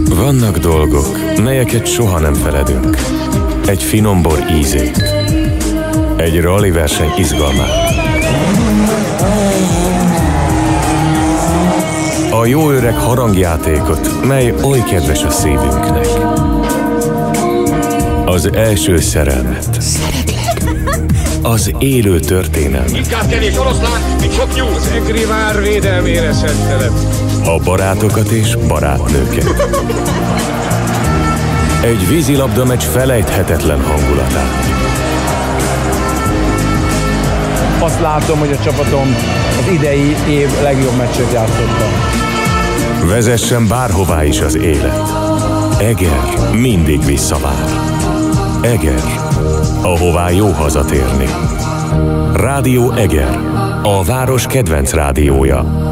Vannak dolgok, melyeket soha nem feledünk. Egy finom bor ízét, egy rali verseny izgalmát, a jó öreg harangjátékot, mely oly kedves a szívünknek. Az első szerelmet. Az élő történelmet. Mindkárkenés oroszlán, mint sok nyúl. Az egri vár védelmére szenteled. A barátokat és barátnőket. Egy vízilabda meccs felejthetetlen hangulatát. Azt látom, hogy a csapatom az idei év legjobb meccsét játszotta. Vezessen bárhová is az élet. Eger mindig visszavár. Eger, ahová jó hazatérni. Rádió Eger, a város kedvenc rádiója.